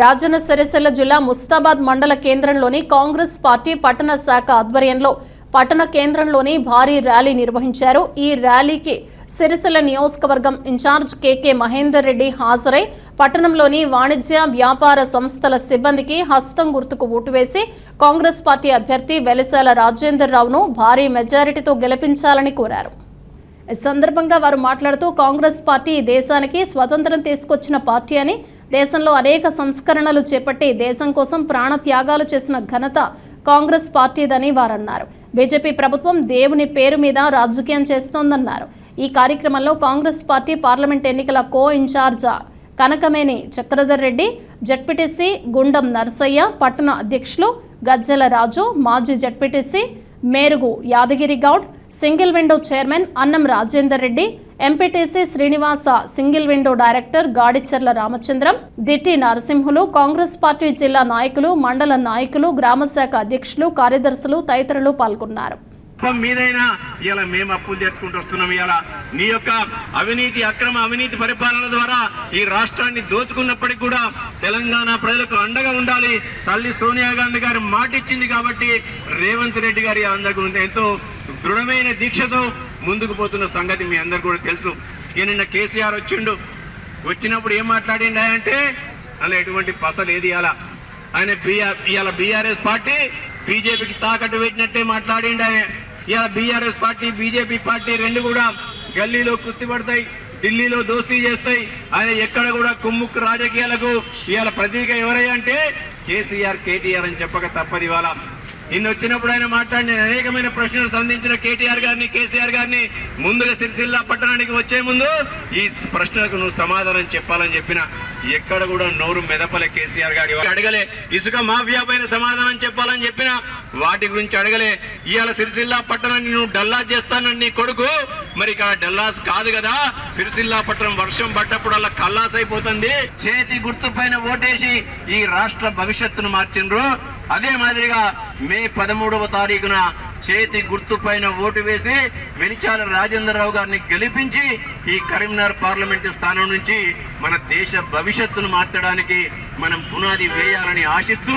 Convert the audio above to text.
రాజన్న సిరిసిల్ల జిల్లా ముస్తాబాద్ మండల కేంద్రంలోని కాంగ్రెస్ పార్టీ పట్టణ శాఖ ఆధ్వర్యంలో పట్టణ కేంద్రంలోని భారీ ర్యాలీ నిర్వహించారు. ఈ ర్యాలీకి సిరిసిల్ల నియోజకవర్గం ఇన్ఛార్జ్ కేకే మహేందర్ రెడ్డి హాజరై పట్టణంలోని వాణిజ్య వ్యాపార సంస్థల సిబ్బందికి హస్తం గుర్తుకు ఓటు వేసి కాంగ్రెస్ పార్టీ అభ్యర్థి వెలిశాల రాజేందర్ రావును భారీ మెజారిటీతో గెలిపించాలని కోరారు. ఈ సందర్భంగా వారు మాట్లాడుతూ కాంగ్రెస్ పార్టీ దేశానికి స్వతంత్రం తీసుకొచ్చిన పార్టీ అని, దేశంలో అనేక సంస్కరణలు చేపట్టి దేశం కోసం ప్రాణత్యాగాలు చేసిన ఘనత కాంగ్రెస్ పార్టీదని వారన్నారు. బీజేపీ ప్రభుత్వం దేవుని పేరు మీద రాజకీయం చేస్తోందన్నారు. ఈ కార్యక్రమంలో కాంగ్రెస్ పార్టీ పార్లమెంట్ ఎన్నికల co in charge Kanakameni Chakradhar Reddy, ZPTC Gundam Narsaiah, పట్టణ అధ్యక్షులు గజ్జల రాజు, మాజీ ZPTC Merugu Yadagiri Goud, single window chairman Annam Rajender Reddy, MPTC Srinivasa, single window director Gadicherla Ramachandram, Ditti Narasimhulu, Congress party జిల్లా నాయకులు, మండల నాయకులు, గ్రామ శాఖ అధ్యక్షులు, కార్యదర్శులు తదితరులు పాల్గొన్నారు. మీదైనా ఇలా మేము అప్పులు తెచ్చుకుంటూ వస్తున్నాం. ఇలా నీ యొక్క అక్రమ అవినీతి పరిపాలన ద్వారా ఈ రాష్ట్రాన్ని దోచుకున్నప్పటికీ కూడా తెలంగాణ ప్రజలకు అండగా ఉండాలి. తల్లి సోనియా గాంధీ గారు మాట ఇచ్చింది కాబట్టి రేవంత్ రెడ్డి గారి అందరూ ఎంతో దృఢమైన దీక్షతో ముందుకు పోతున్న సంగతి మీ అందరు కూడా తెలుసు. నిన్న కేసీఆర్ వచ్చినప్పుడు ఏం మాట్లాడిండా అంటే అలా ఎటువంటి పసలేదు. ఆయన ఇవాళ బీఆర్ఎస్ పార్టీ బీజేపీకి తాకట్టు పెట్టినట్టే మాట్లాడిండా. ఇవాళ బీఆర్ఎస్ పార్టీ బీజేపీ పార్టీ రెండు కూడా గల్లీలో కుస్తీ పడతాయి, ఢిల్లీలో దోస్తీ చేస్తాయి. ఆయన ఎక్కడ కూడా కుమ్ముక్కు రాజకీయాలకు ఇవాళ ప్రతీక ఎవరయ్యా అంటే కేసీఆర్, కేటీఆర్ అని చెప్పక తప్పది. ఇవాళ నిన్న వచ్చినప్పుడు ఆయన మాట్లాడిన అనేకమైన ప్రశ్నలు సంధించిన కేటీఆర్ గారిని, కేసీఆర్ గారిని ముందుగా సిరిసిల్ల పట్టణానికి వచ్చే ముందు ఈ ప్రశ్నలకు నువ్వు సమాధానం చెప్పాలని చెప్పిన ఎక్కడ కూడా నోరు మెదపలే కేసీఆర్ గారి. అడగలే ఇసుక మాఫియా పైన సమాధానం చెప్పాలని చెప్పిన వాటి గురించి అడగలే. ఇవాళ సిరిసిల్ల పట్టణాన్ని నువ్వు డల్లాస్ చేస్తానని నీ కొడుకు, మరి ఇక్కడ డల్లాస్ కాదు కదా, సిరిసిల్ల పట్టణం వర్షం పడ్డప్పుడు అలా కల్లాస్ అయిపోతుంది. చేతి గుర్తు పైన ఓటేసి ఈ రాష్ట్ర భవిష్యత్తును మార్చిండ్రు. అదే మాదిరిగా మే 13వ తారీఖున చేతి గుర్తు పైన ఓటు వేసి వెలిశాల రాజేందర్ రావు గారిని గెలిపించి ఈ కరీంనగర్ పార్లమెంటు స్థానం నుంచి మన దేశ భవిష్యత్తును మార్చడానికి మనం పునాది వేయాలని ఆశిస్తూ